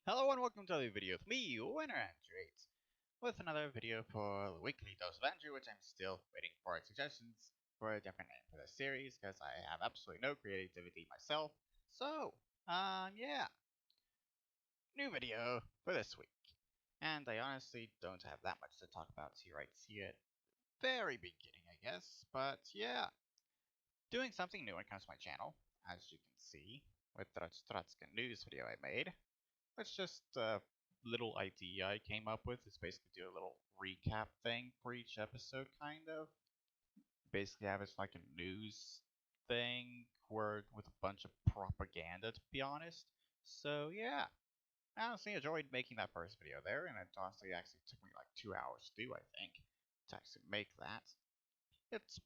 Hello and welcome to another video with me, Winner8, with another video for the weekly dose of Andrew, which I'm still waiting for suggestions for a different name for this series, because I have absolutely no creativity myself. So, yeah, new video for this week. And I honestly don't have that much to talk about here right here at the very beginning, I guess. But yeah, doing something new when it comes to my channel, as you can see, with the Trotskin news video I made. It's just a little idea I came up with. It's basically do a little recap thing for each episode, kind of. Basically have it like a news thing where with a bunch of propaganda, to be honest. So yeah, I honestly enjoyed making that first video there, and it honestly actually took me like 2 hours to do, I think, to actually make that. It's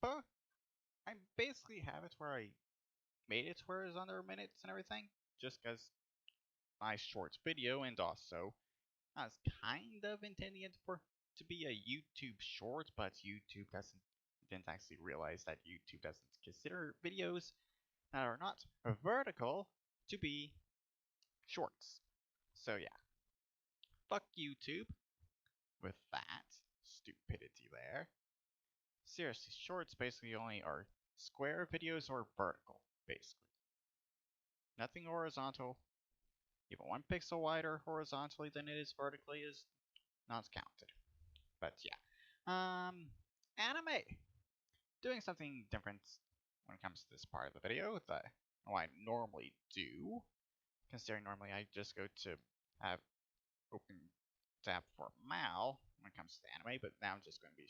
I basically have it where I made it where it's under minutes and everything, just because my short video, and also I was kind of intending it to be a YouTube short, but YouTube didn't actually realize that YouTube doesn't consider videos that are not vertical to be shorts. So yeah, fuck YouTube with that stupidity there. Seriously, shorts basically only are square videos or vertical, basically. Nothing horizontal. Even 1 pixel wider horizontally than it is vertically is not counted. But yeah. Anime. Doing something different when it comes to this part of the video than I normally do. Considering normally I just go to have open tab for Mal when it comes to anime, but now I'm just going to be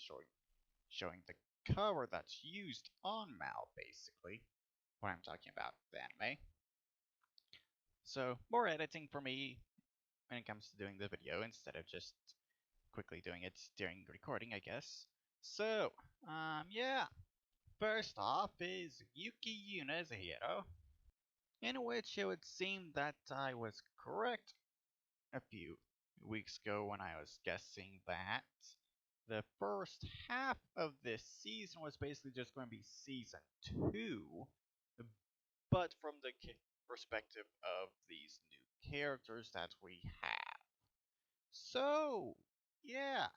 showing the cover that's used on Mal, basically, when I'm talking about the anime. So more editing for me when it comes to doing the video instead of just quickly doing it during recording, I guess. So, yeah. First off is Yuki Yuna's hero, in which it would seem that I was correct a few weeks ago when I was guessing that the first half of this season was basically just going to be season 2, but from the perspective of these new characters that we have. So, yeah,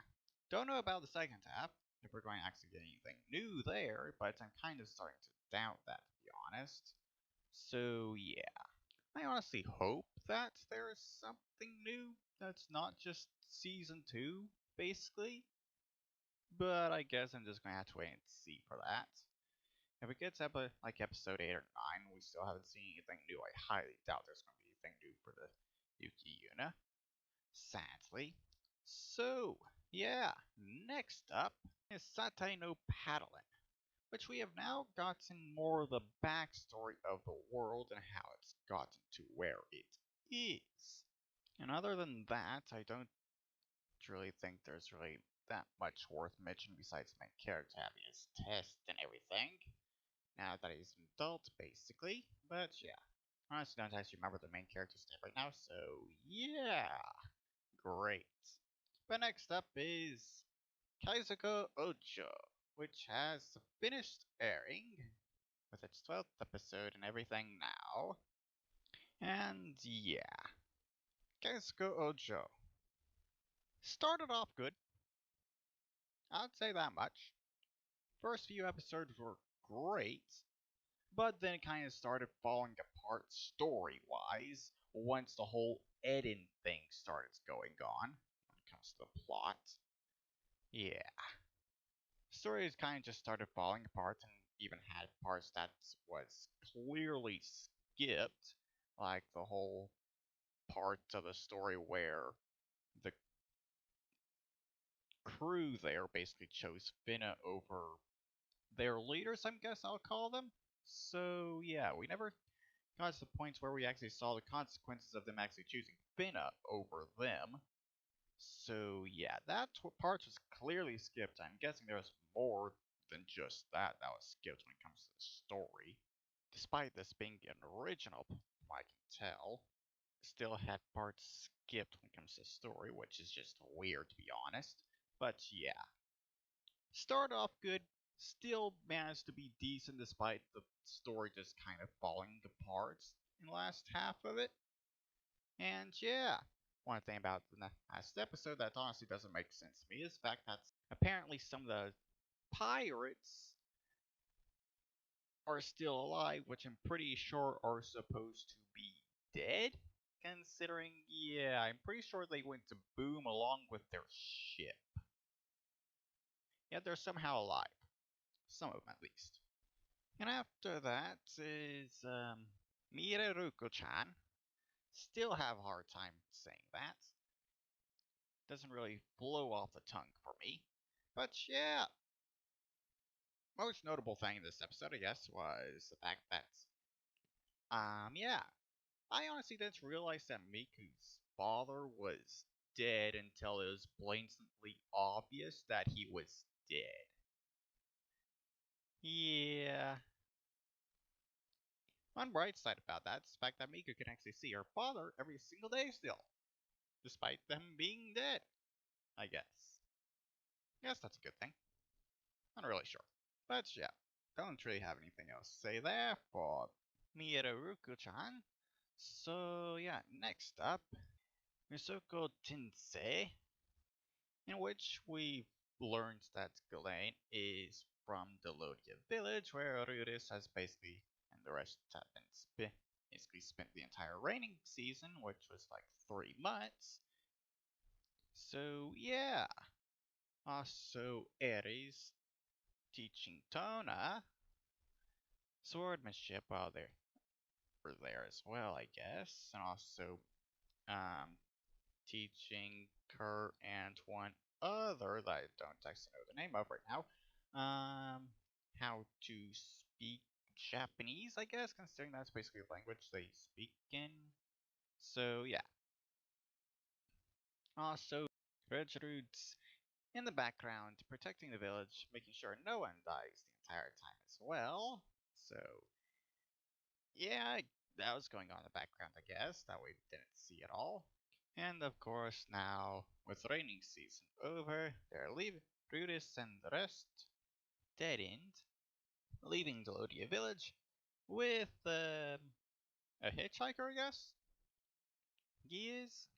don't know about the second half, if we're going to actually get anything new there, but I'm kind of starting to doubt that, to be honest. So, yeah. I honestly hope that there is something new that's not just Season 2, basically. But I guess I'm just going to have to wait and see for that. If it gets up like episode 8 or 9, we still haven't seen anything new. I highly doubt there's going to be anything new for the Yuki Yuna. Sadly. So, yeah, next up is Satai no Paddling, which we have now gotten more of the backstory of the world and how it's gotten to where it is. And other than that, I don't really think there's really that much worth mentioning besides the main character having his test and everything. Now that he's an adult, basically. But yeah, honestly, don't actually remember the main character's name right now, so yeah. Great. But next up is Kaizuko Ojo, which has finished airing with its 12th episode and everything now. And yeah, Kaizuko Ojo started off good. I'd say that much. First few episodes were great, but then it kind of started falling apart story-wise once the whole Eden thing started going on when it comes to the plot. Yeah. Stories kind of just started falling apart and even had parts that was clearly skipped, like the whole part of the story where the crew there basically chose Finna over their leaders, I guess I'll call them. So yeah, we never got to the point where we actually saw the consequences of them actually choosing Finna over them. So yeah, that part was clearly skipped. I'm guessing there was more than just that was skipped when it comes to the story. Despite this being an original, I can tell, still had parts skipped when it comes to the story, which is just weird to be honest. But yeah, start off good, still managed to be decent despite the story just kind of falling apart in the last half of it. And yeah, one thing about the last episode that honestly doesn't make sense to me is the fact that apparently some of the pirates are still alive, which I'm pretty sure are supposed to be dead. Considering, yeah, I'm pretty sure they went to boom along with their ship. Yet they're somehow alive. Some of them at least. And after that is mieruko-chan. Still have a hard time saying that. Doesn't really flow off the tongue for me. But yeah, most notable thing in this episode, I guess, was the fact that, yeah, I honestly didn't realize that Miku's father was dead until it was blatantly obvious that he was dead. Yeah. One bright side about that is the fact that Miku can actually see her father every single day still, despite them being dead, I guess. Yes, that's a good thing. Not really sure. But yeah, don't really have anything else to say there for Mieruko-chan. So yeah, next up, Misoko Tensei, in which we learned that Galen is from the Lodia village, where Ruris has basically, and the rest have been basically spent the entire raining season, which was like 3 months. So yeah, also Ares teaching Tona swordsmanship while they were there as well, I guess, and also um, teaching Kurt and one other that I don't actually know the name of right now, how to speak Japanese, I guess, considering that's basically the language they speak in. So yeah. Also, Gertrude's in the background, protecting the village, making sure no one dies the entire time as well. So yeah, that was going on in the background, I guess, that we didn't see at all. And of course, now with raining season over, they're leaving Brutus and the rest dead end, leaving Delodia village with a hitchhiker, I guess. He is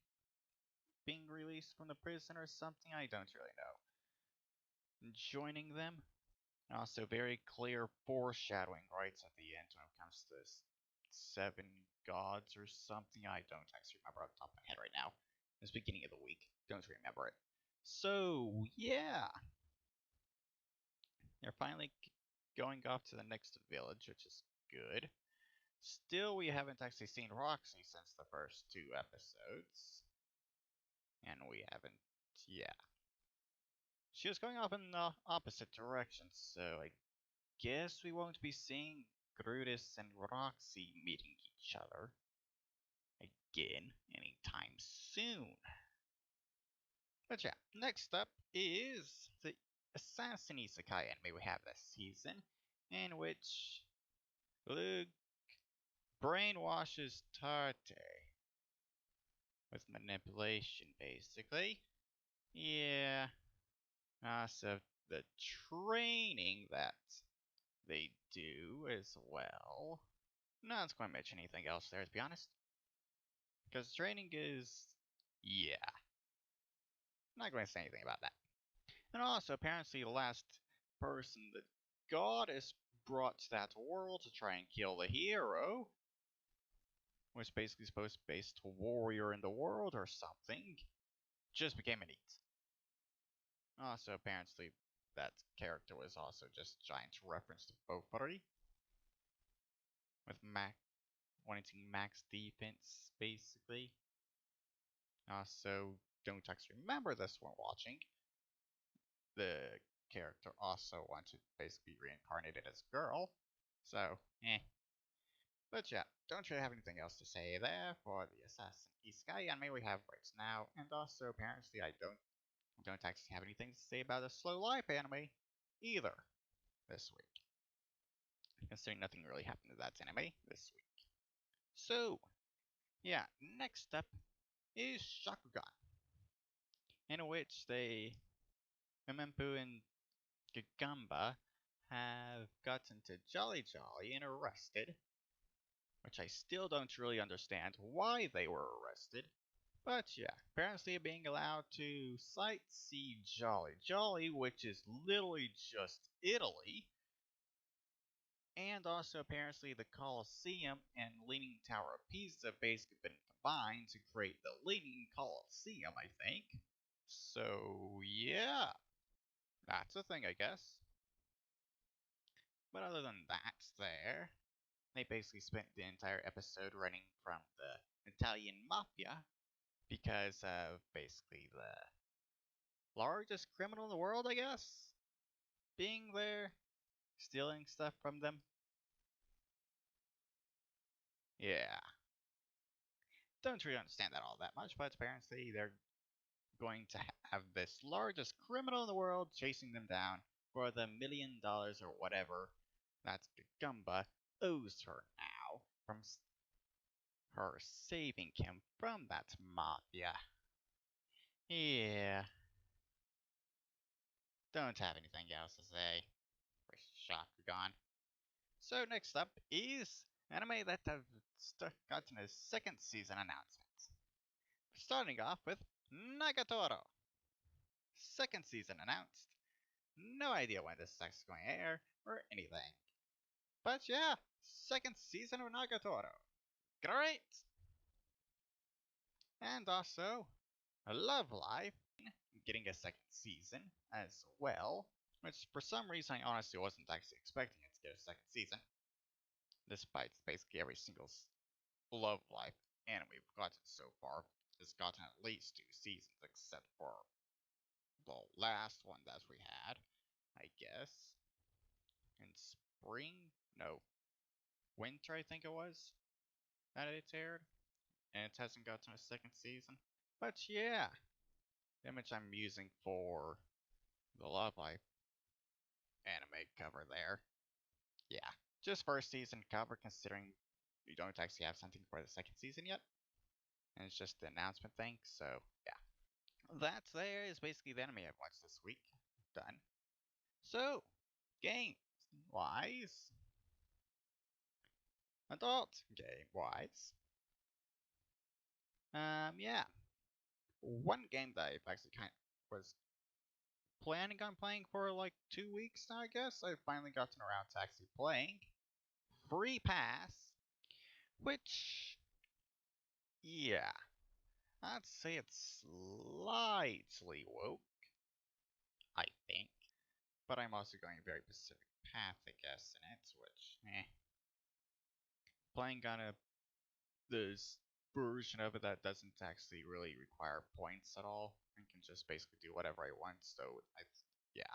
being released from the prison or something, I don't really know. Joining them, and also very clear foreshadowing right at the end when it comes to this 7 gods or something. I don't actually remember off the top of my head right now. It's beginning of the week. Don't remember it. So, yeah. They're finally going off to the next village, which is good. Still, we haven't actually seen Roxy since the first 2 episodes. And we haven't, yeah. She was going off in the opposite direction, so I guess we won't be seeing Brutus and Roxy meeting each other again anytime soon. But yeah, next up is the Assassin Isekai anime we have this season, in which Luke brainwashes Tate with manipulation, basically. Yeah. So the training that they do as well. Not going to mention anything else there, to be honest. Because training is, yeah. Not going to say anything about that. And also, apparently, the last person that Goddess brought to that world to try and kill the hero was basically supposed to be based a warrior in the world or something, just became an eat. Also, apparently, that character was also just a giant reference to Bofuri, with Mac wanting max defense, basically. Also, don't actually remember this when watching. The character also wanted to basically be reincarnated as a girl, so, eh. But yeah, don't really have anything else to say there for the Assassin Isekai anime we have right now, and also apparently I don't actually have anything to say about the Slow Life anime either this week, considering nothing really happened to that anime this week. So, yeah, next up is Shakugan, in which they, Memempu and Gagamba, have gotten to Jolly Jolly and arrested, which I still don't really understand why they were arrested, But yeah, apparently being allowed to sightsee Jolly Jolly, which is literally just Italy, and also apparently the Colosseum and Leaning Tower of Pisa have basically been combined to create the Leaning Colosseum, I think. So yeah, that's a thing, I guess. But other than that, they basically spent the entire episode running from the Italian mafia because of basically the largest criminal in the world, I guess, being there, stealing stuff from them. Yeah. Don't really understand that all that much, but apparently they're going to have this largest criminal in the world chasing them down for the $1 million or whatever that Gagumba owes her now from her saving him from that mafia. Yeah, don't have anything else to say. We're shocked we're gone. So next up is anime that have gotten a second season announcement. Starting off with Nagatoro. Second season announced. No idea when this is going to air or anything. But yeah, second season of Nagatoro. Great! And also, Love Life getting a second season as well. Which for some reason I honestly wasn't actually expecting it to get a second season. Despite basically every single Love Life anime we've gotten so far has gotten at least 2 seasons, except for the last one that we had, I guess, in spring? No, winter, I think it was, that it aired. And it hasn't gotten a second season. But yeah, the image I'm using for the Love Life anime cover there. Yeah, just first season cover considering we don't actually have something for the second season yet. And it's just the announcement thing, so yeah. That there is basically the anime I've watched this week. Done. So, game wise, adult game wise, yeah. One game that I've actually kind of was planning on playing for like 2 weeks now, I guess. I've finally gotten around to actually playing. Free Pass, which, yeah, I'd say it's slightly woke, I think. But I'm also going a very specific path, I guess, in it, which, Playing on this version of it that doesn't actually really require points at all, and can just basically do whatever I want, so yeah.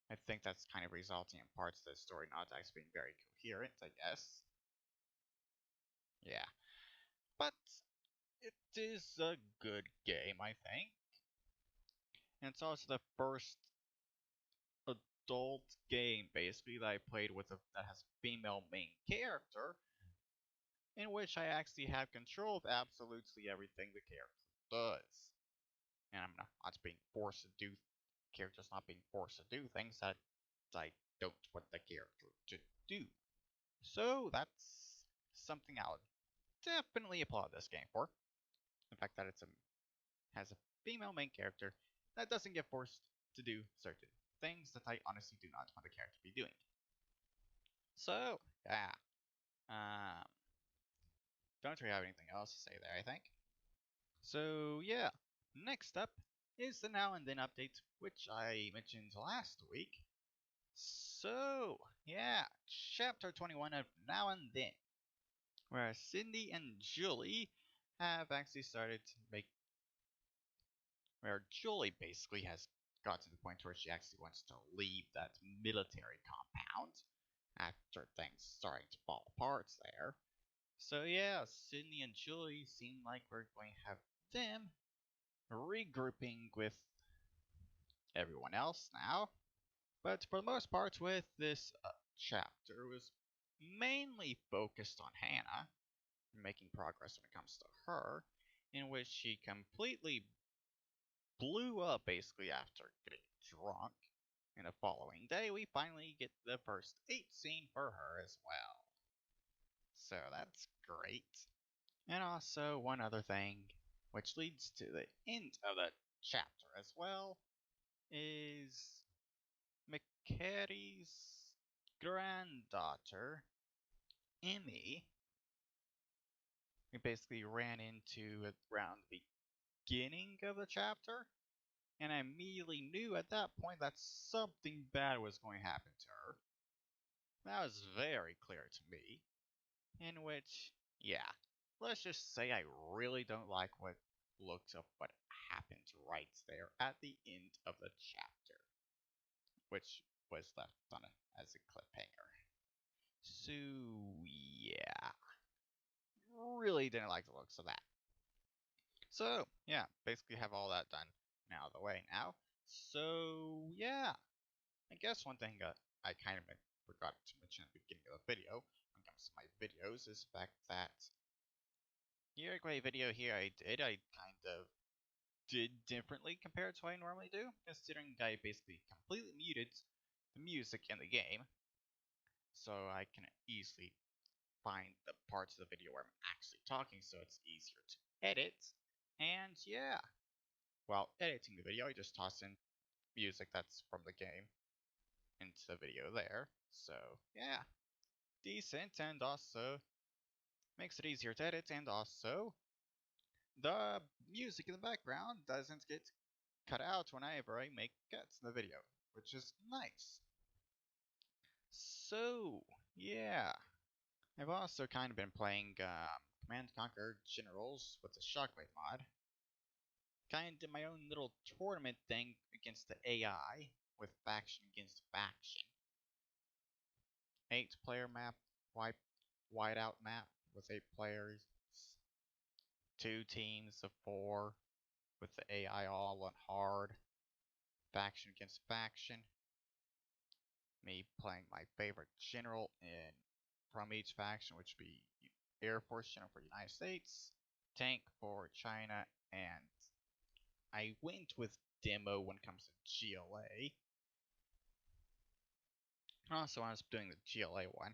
I think that's kind of resulting in parts of the story not actually being very coherent, I guess. Yeah. But it is a good game, I think. And it's also the first adult game, basically, that I played with that has a female main character, in which I actually have control of absolutely everything the character does. And I'm not being forced to do, characters not being forced to do things that I don't want the character to do. So that's something I'll definitely applaud this game for. The fact that has a female main character that doesn't get forced to do certain things that I honestly do not want the character to be doing. So, yeah. Um, don't really have anything else to say there, I think. So, yeah. Next up is the Now and Then update, which I mentioned last week. So, yeah, chapter 21 of Now and Then, where Cindy and Julie have actually started to make, where Julie basically has got to the point where she actually wants to leave that military compound after things starting to fall apart there. So yeah, Cindy and Julie seem like we're going to have them regrouping with everyone else now. But for the most part, with this chapter, it was mainly focused on Hannah, making progress when it comes to her, in which she completely blew up basically after getting drunk. And the following day, we finally get the first 8 scene for her as well. So that's great. And also, one other thing. which leads to the end of the chapter as well, is Mikeri's granddaughter, Emmy. We basically ran into it around the beginning of the chapter, and I immediately knew at that point that something bad was going to happen to her. That was very clear to me. In which, yeah, let's just say I really don't like what happened right there at the end of the chapter, which was left on as a cliffhanger. So, yeah, really didn't like the looks of that. So, yeah, basically have all that done now out of the way now. So, yeah, I guess one thing I kind of forgot to mention at the beginning of the video when it comes to my videos is the fact that here, a great video here I kind of did differently compared to what I normally do, considering I basically completely muted the music in the game, so I can easily find the parts of the video where I'm actually talking, so it's easier to edit. And yeah, while editing the video, I just toss in music that's from the game into the video there. So yeah, decent, and also makes it easier to edit, and also the music in the background doesn't get cut out whenever I make cuts in the video, which is nice. So yeah, I've also kind of been playing Command & Conquer Generals with the Shockwave mod. Kind of did my own little tournament thing against the AI with faction against faction. 8-player map, whiteout map with 8 players. 2 teams of 4 with the AI all on hard. Faction against faction. Me playing my favorite general from each faction, which would be Air Force General for the United States, Tank for China, and I went with Demo when it comes to GLA. Also, when I was doing the GLA one,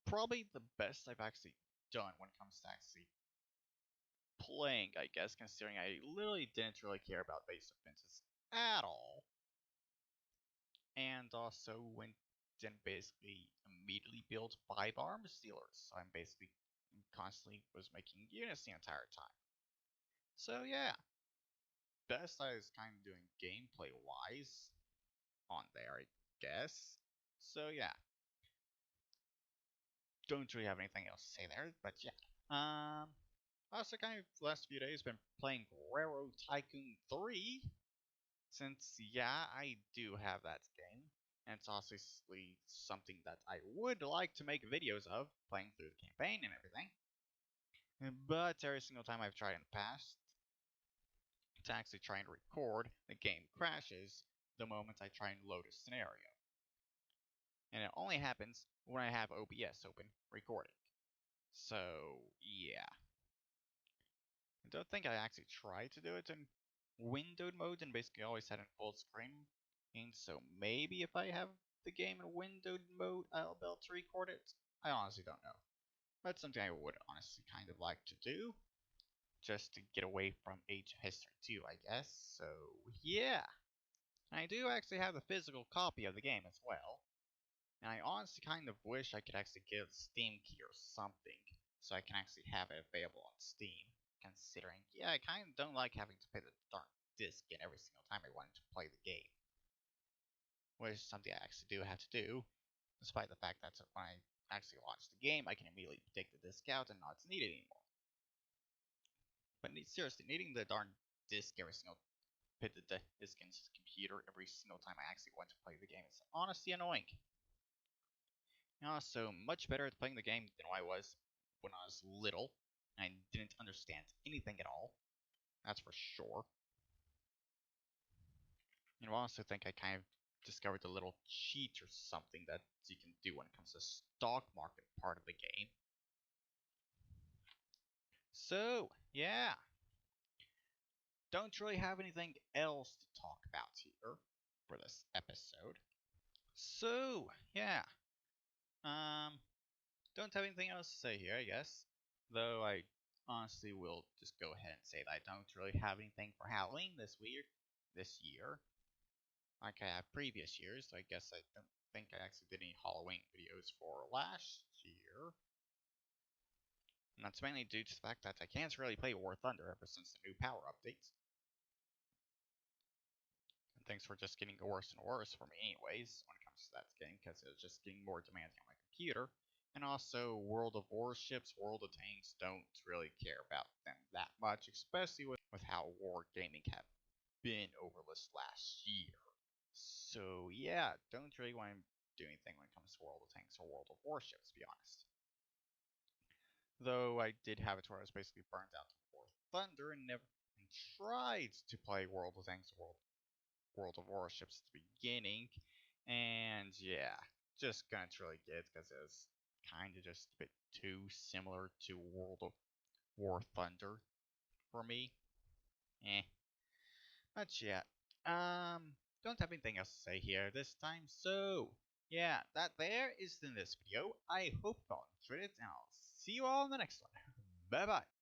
probably the best I've actually done when it comes to actually playing, I guess, considering I literally didn't really care about base defenses at all. And also went and basically immediately built 5 arms dealers, so I'm basically constantly was making units the entire time. So yeah, best I was kind of doing gameplay wise on there, I guess. So yeah, don't really have anything else to say there, but yeah. Also kind of the last few days been playing Railroad Tycoon 3, since yeah, I do have that game, and it's obviously something that I would like to make videos of, playing through the campaign and everything. But every single time I've tried in the past to actually try and record, the game crashes the moment I try and load a scenario. And it only happens when I have OBS open recording. So, yeah. I don't think I actually tried to do it in windowed mode and basically always had it in full screen. And so maybe if I have the game in windowed mode, I'll be able to record it. I honestly don't know. But something I would honestly kind of like to do, just to get away from Age of History 2, I guess. So, yeah. I do actually have the physical copy of the game as well. And I honestly kind of wish I could actually get a Steam key or something, so I can actually have it available on Steam, considering, yeah, I kind of don't like having to pay the darn disc in every single time I wanted to play the game. Which is something I actually do have to do, despite the fact that when I actually launch the game, I can immediately take the disc out and not need it anymore. But seriously, needing the darn disc every single put the disc into the computer every single time I actually want to play the game is honestly annoying. Also, much better at playing the game than I was when I was little, and I didn't understand anything at all. That's for sure. And I also think I kind of discovered a little cheat or something that you can do when it comes to the stock market part of the game. So, yeah. Don't really have anything else to talk about here for this episode. So, yeah. Don't have anything else to say here, I guess. Though I honestly will just go ahead and say that I don't really have anything for Halloween this year, like I have previous years. So I guess I don't think I actually did any Halloween videos for last year. And that's mainly due to the fact that I can't really play War Thunder ever since the new power updates. And things were just getting worse and worse for me anyways when it comes to that game, because it was just getting more demanding on my computer. And also, World of Warships, World of Tanks don't really care about them that much, especially with how wargaming have been over this last year. So yeah, don't really want to do anything when it comes to World of Tanks or World of Warships, to be honest. Though I did have it where I was basically burned out to War Thunder and never tried to play World of Tanks or World of Warships at the beginning. And yeah, just gonna really get it because it was kind of just a bit too similar to World of War Thunder for me. Eh. But yeah, don't have anything else to say here this time. So yeah, that there is in this video. I hope you all enjoyed it, and I'll see you all in the next one. Bye bye.